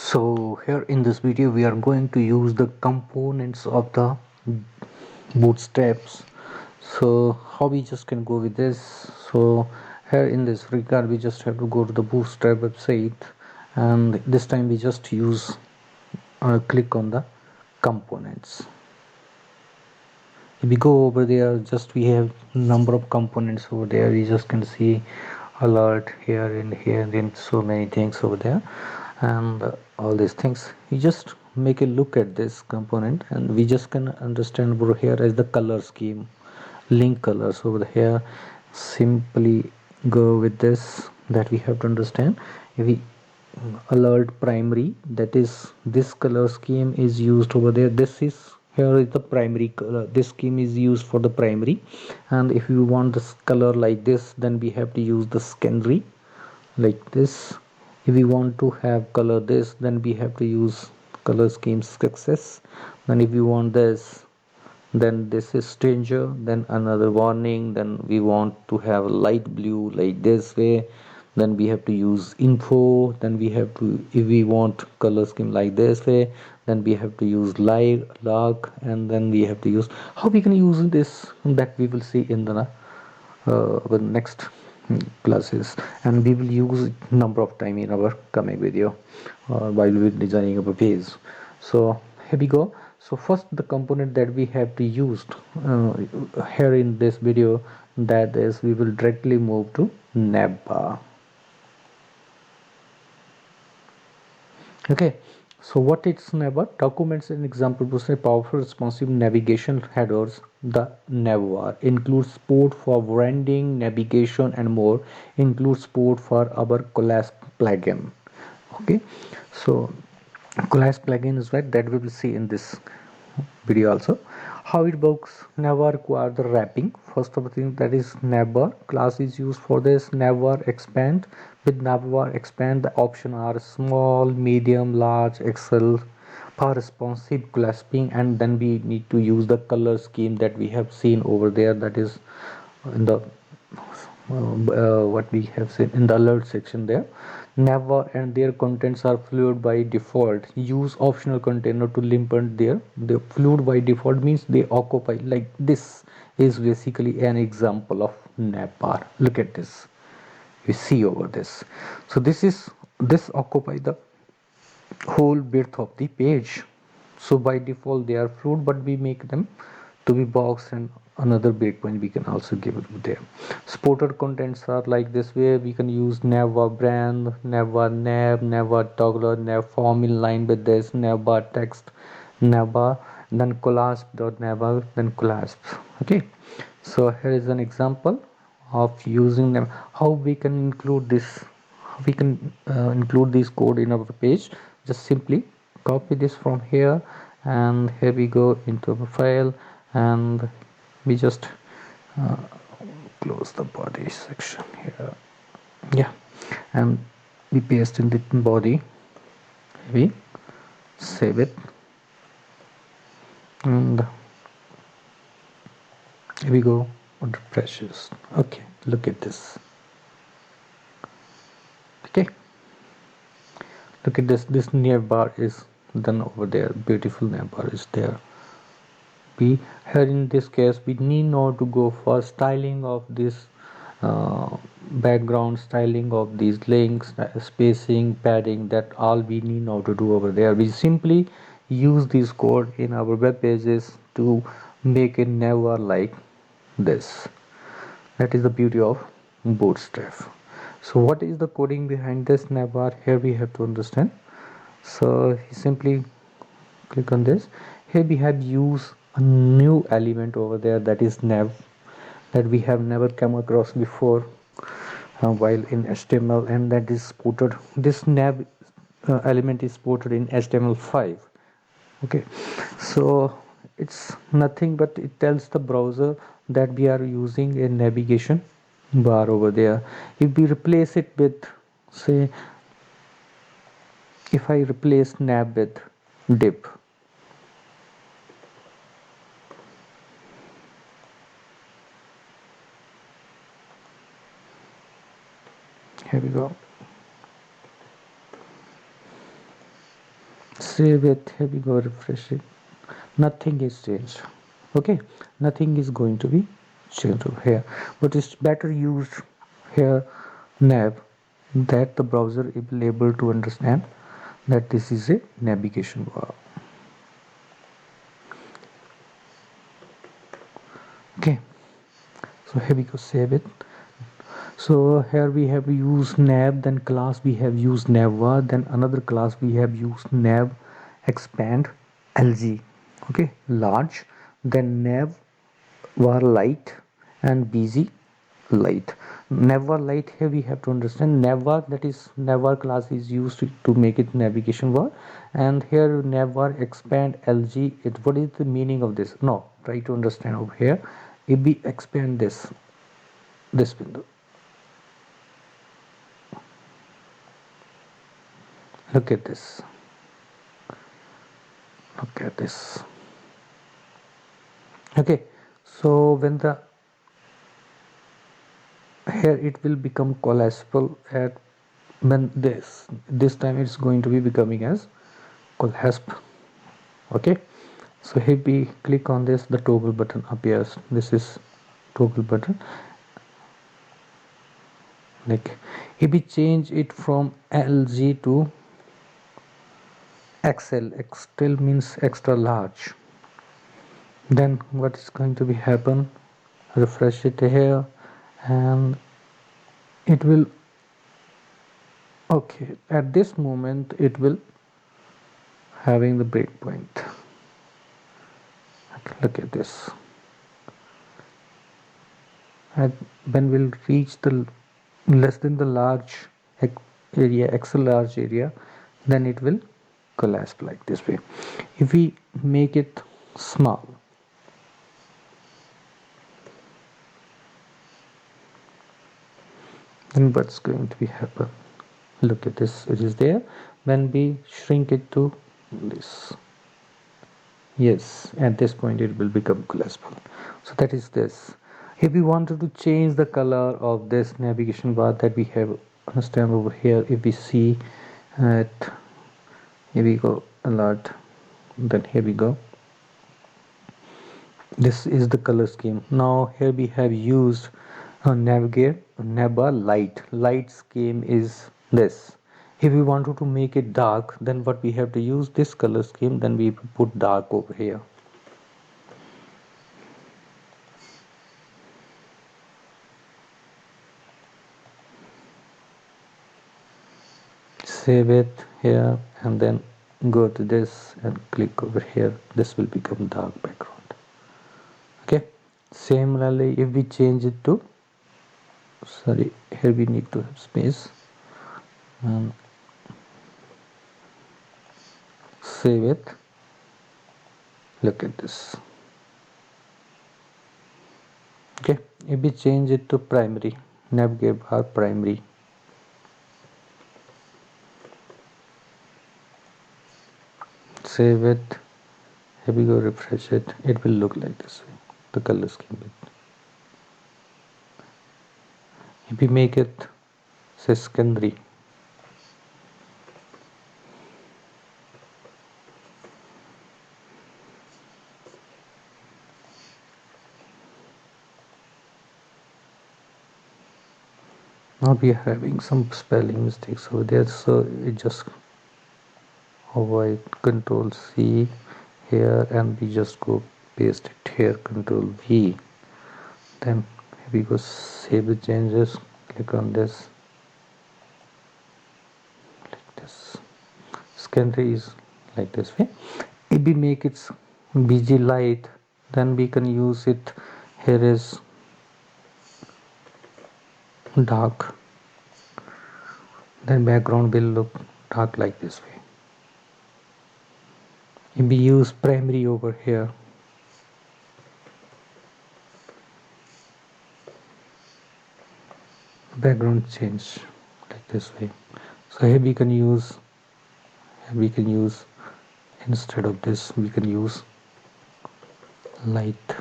So here in this video we are going to use the components of the bootstraps. So how we just can go with this? So here in this regard we just have to go to the bootstrap website, and this time we just use click on the components. If we go over there, just we have number of components over there. We just can see alert here and here, and then so many things over there, and all these things. You just make a look at this component, and we just can understand over here as the color scheme, link colors over here. Simply go with this, that we have to understand. If we alert primary, that is this color scheme is used over there. This is here is the primary color. This scheme is used for the primary, and if you want this color like this, then we have to use the secondary like this. If we want to have color this, then we have to use color scheme success. Then if you want this, then this is danger, then another warning. Then we want to have light blue like this way, then we have to use info. Then we have to, if we want color scheme like this way, then we have to use light dark. And then we have to use, how we can use this, that we will see in the next classes, and we will use number of time in our coming video while we designing our page. So here we go. So first the component that we have to use here in this video, that is we will directly move to navbar. Okay, so what it's navbar? Documents an example to say powerful responsive navigation headers. The navbar includes support for branding, navigation, and more. Includes support for our Collapse plugin. Okay, so Collapse plugin is right, that we will see in this video also. How it works: navbar require the wrapping. First of the thing, that is navbar class is used for this. Navbar expand, with navbar expand the option are small, medium, large, excel for responsive clasping. And then we need to use the color scheme that we have seen over there, that is in the what we have seen in the alert section there. Never, and their contents are fluid by default. Use optional container to limit their. The fluid by default means they occupy, like this is basically an example of navbar. Look at this, you see over this. So this occupy the whole width of the page. So by default they are fluid, but we make them to be box, and another breakpoint we can also give it there. Supported contents are like this way. We can use navbar brand, navbar nav, navbar toggler, nav form in line with this, navbar text, navbar, then collapse.navbar, then collapse. Okay, so here is an example of using them. How we can include this, we can include this code in our page. Just simply copy this from here, and here we go into the file, and we just uh, close the body section here. Yeah, and we paste in the body, we save it, and here we go on the precious. Okay, look at this. Okay, look at this navbar is done over there. Beautiful navbar is there. We here in this case we need not to go for styling of this background, styling of these links, spacing, padding. That all we need not to do over there. We simply use this code in our web pages to make it never like this. That is the beauty of bootstrap. So what is the coding behind this navbar? Here we have to understand. So simply click on this. Here we have used a new element over there, that is nav, that we have never come across before while in HTML, and that is supported. This nav element is supported in HTML5. Okay, so it's nothing but it tells the browser that we are using a navigation bar over there. If we replace it with, say, if I replace nav with div, here we go. Save it. Here we go. Refresh it. Nothing is changed. Okay, nothing is going to be changed over here, but it's better used here nav, that the browser will able to understand that this is a navigation bar. Okay, so here we go. Save it. So here we have used nav, then class we have used navvar, then another class we have used nav expand lg. Okay, large, then nav var light and bg light. Navvar light, here we have to understand navvar, that is navvar class is used to make it navigation bar, and here navvar expand lg, it what is the meaning of this? No, try to understand over here. If we expand this window, look at this, look at this. Okay, so when the here it will become collapsible at when this time it's going to be becoming as collapsed. Okay, so here we click on this, the toggle button appears. This is toggle button. Like if we change it from lg to xl means extra large, then what is going to be happen? Refresh it here and it will, okay, at this moment it will having the breakpoint. Okay, look at this. And when we'll reach the less than the large area, extra large area, then it will collapse like this way. If we make it small, then what's going to be happen? Look at this, it is there. When we shrink it to this, yes, at this point it will become collapsible. So that is this. If we wanted to change the color of this navigation bar that we have understand over here, if we see at, here we go, alert, then here we go, this is the color scheme. Now here we have used navigate navbar light scheme is this. If we wanted to make it dark, then what we have to use this color scheme, then we put dark over here. Save it here and then go to this and click over here. This will become dark background. Okay, similarly if we change it to, sorry, here we need to have space, and save it. Look at this. Okay, if we change it to primary, navigate bar primary, save it. Here we go, refresh it. It will look like this way, the color scheme. If we make it say secondary, now we are having some spelling mistakes over there, so it just avoid, control C here, and we just go paste it here, control V. Then we go save the changes, click on this, like this. Secondary is like this way. If we make it BG light, then we can use it. Here is dark, then background will look dark like this way. If we use primary over here, background change like this way. So here we can use instead of this we can use light.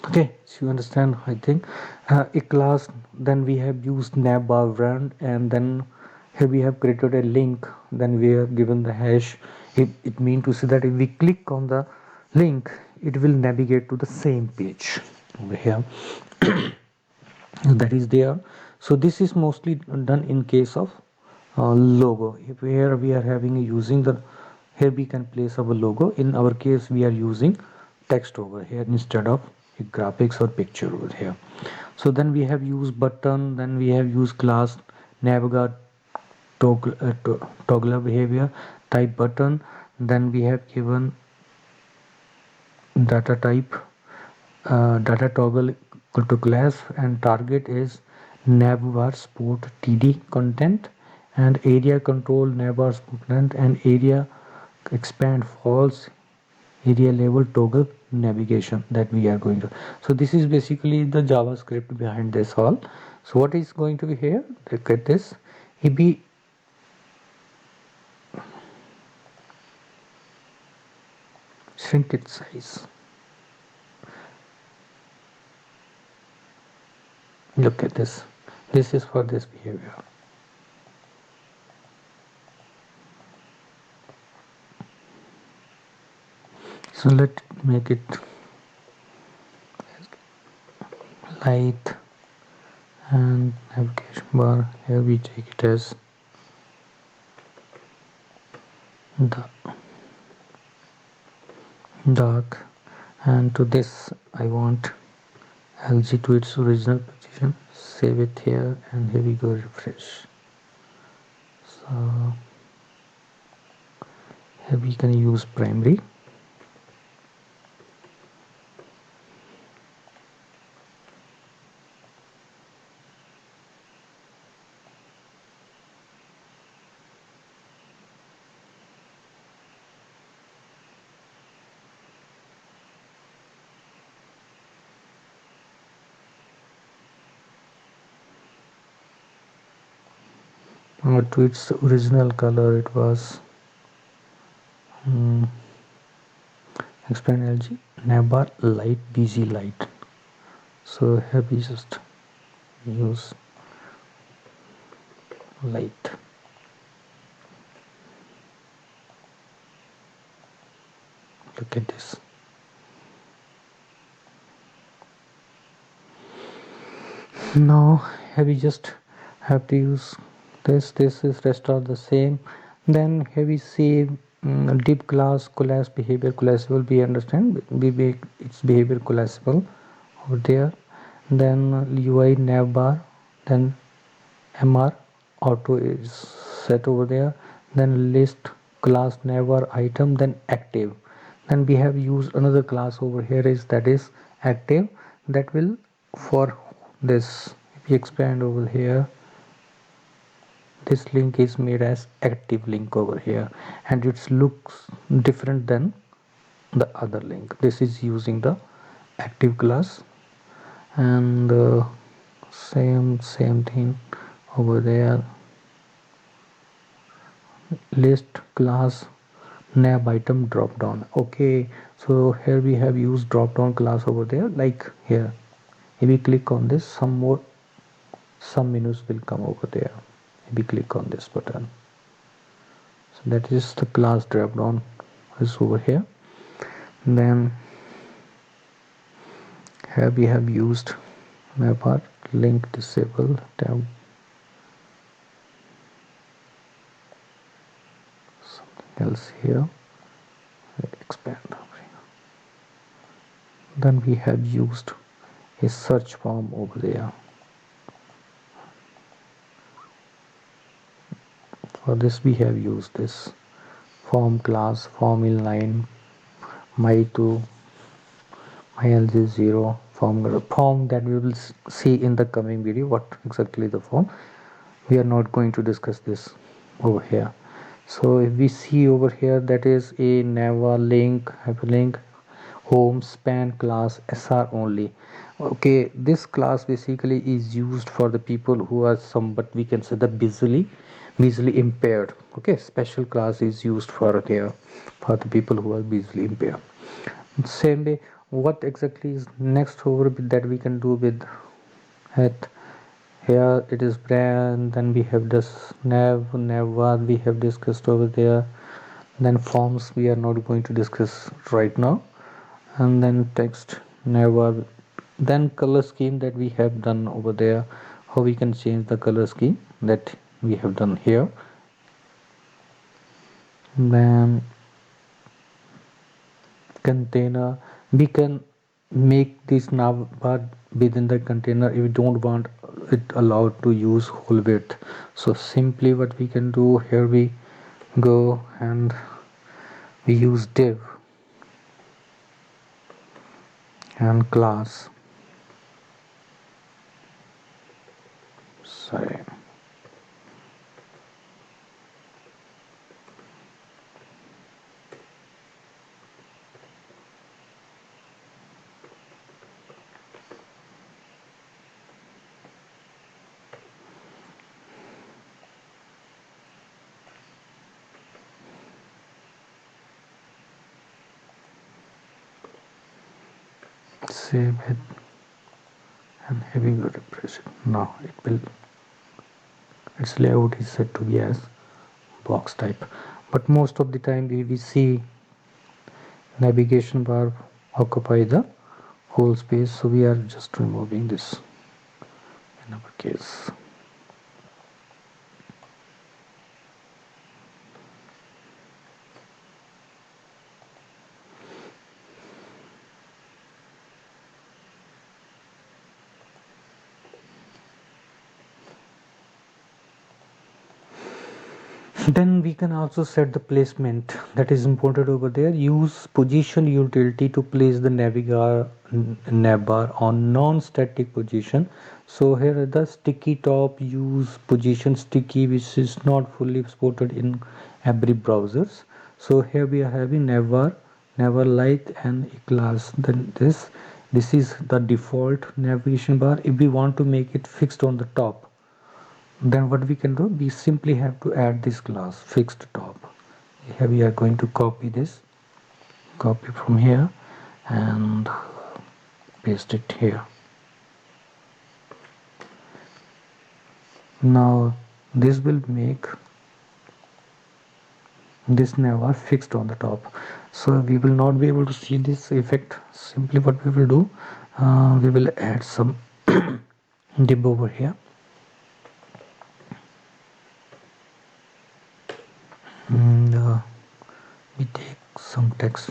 Okay, Okay, so you understand, I think. A class, then we have used navbar brand, and then here we have created a link, then we have given the hash. It means to say that if we click on the link, it will navigate to the same page over here. That is there. So this is mostly done in case of logo. If here we are having using the, here we can place our logo. In our case we are using text over here instead of graphics or picture over here. So then we have used button, then we have used class navigate toggle behavior type button, then we have given data type, data toggle equal to class, and target is navbar sport td content, and area control navbar sport content, and area expand false area level toggle navigation that we are going to. So this is basically the JavaScript behind this all. So what is going to be here, look at this. If we shrink its size, look at this, this is for this behavior. So let's make it light, and navigation bar here we take it as the dark, and to this I want LG to its original position. Save it here, and here we go, refresh. So here we can use primary. To its original color it was expand LG navbar light BG light. So here we just use light. Look at this. Now here we just have to use this is rest are the same. Then here we see deep class collapse behavior collapsible, we understand, we make its behavior collapsible over there. Then UI navbar, then MR auto is set over there, then list class navbar item, then active. Then we have used another class over here, is that is active, that will for this. If we expand over here, this link is made as active link over here, and it looks different than the other link. This is using the active class, and same thing over there, list class nav item drop down. Okay, so here we have used drop down class over there, like here if we click on this, some menus will come over there if we click on this button. So that is the class drop down is over here. Then here we have used navbar link disable tab, something else here, expand over here. Then we have used a search form over there. For this we have used this form class, form inline, my to my LG0 form that we will see in the coming video what exactly the form. We are not going to discuss this over here. So if we see over here, that is a navbar link hyperlink home span class SR only. Okay, this class basically is used for the people who are but we can say the visually impaired. Okay, special class is used for here for the people who are visually impaired. Same way what exactly is next over that we can do with it? Here it is brand, then we have this nav we have discussed over there, then forms we are not going to discuss right now, and then text never, then color scheme that we have done over there, how we can change the color scheme that we have done here. Then container, we can make this navbar within the container if we don't want it allowed to use whole width. So simply what we can do, here we go and we use div and class, sorry, save it, and having a refresh it. Now it will, its layout is set to be as box type, but most of the time we see navigation bar occupy the whole space, so we are just removing this in our case. Then we can also set the placement that is important over there. Use position utility to place the navbar on non-static position. So here the sticky top use position sticky, which is not fully supported in every browsers. So here we are having navbar light and a class. Then this is the default navigation bar. If we want to make it fixed on the top, then what we can do, we simply have to add this class fixed top. Here we are going to copy this, copy from here and paste it here. Now this will make this navbar fixed on the top, so we will not be able to see this effect. Simply what we will do, we will add some div over here, and we take some text.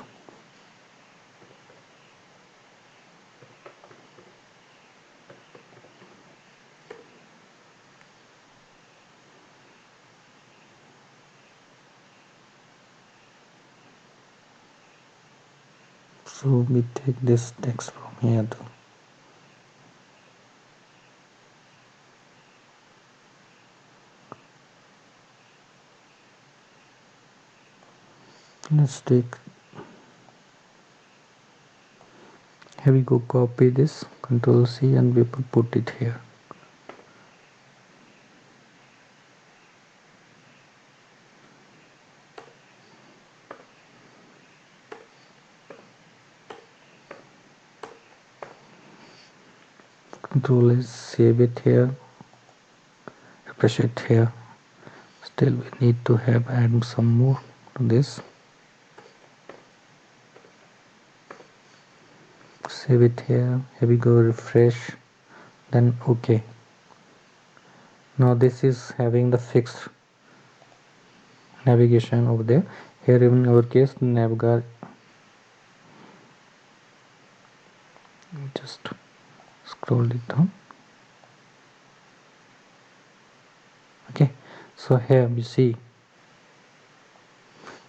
So we take this text from here too. Let's take, here we go, copy this, Control C, and we put it here. Control is save it here, refresh it here. Still we need to have add some more to this. Save it here. Here we go, refresh, then OK. Now this is having the fixed navigation over there. Here in our case, navgar, just scroll it down. Okay, so here we see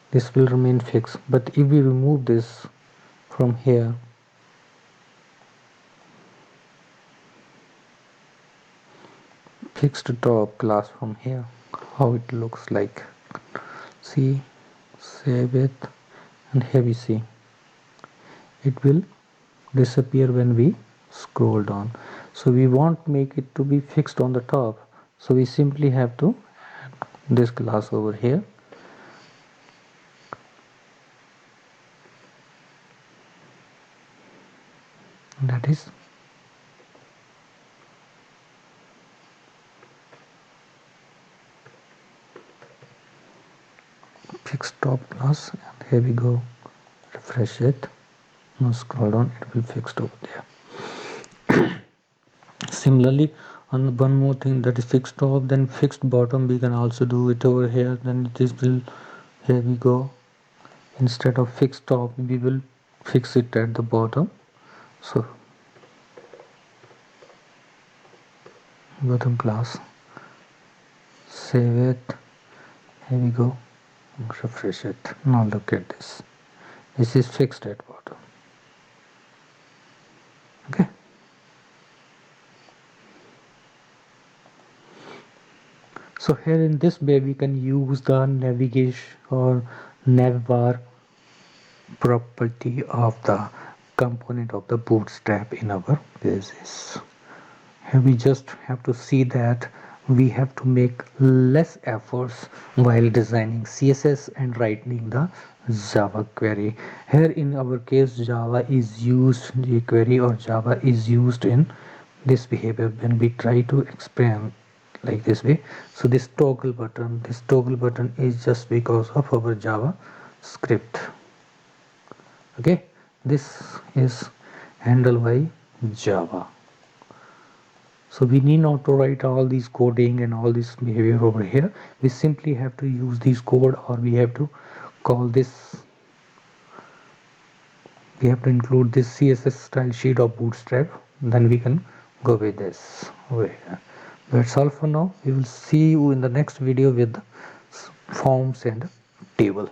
this will remain fixed, but if we remove this from here, fixed top class from here, how it looks like. See, save it, and here we see it will disappear when we scroll down. So we want make it to be fixed on the top, so we simply have to add this class over here. that is fixed top plus, and here we go, refresh it. Now scroll down, it will fixed over there. Similarly, on one more thing, that is fixed top, then fixed bottom, we can also do it over here. Then this will, here we go, instead of fixed top we will fix it at the bottom. So bottom class, save it, here we go, refresh it. Now look at this, this is fixed at bottom. Okay, so here in this way we can use the navigation or navbar property of the component of the bootstrap in our pages. Here we just have to see that we have to make less efforts while designing CSS and writing the Java query. Here in our case, Java is used, jQuery or Java is used in this behavior when we try to expand like this way. So this toggle button is just because of our Java script. Okay, this is handled by Java. So we need not to write all these coding and all this behavior over here. We simply have to use this code, or we have to call this, we have to include this CSS style sheet of bootstrap, then we can go with this over here. That's all for now. We will see you in the next video with forms and table.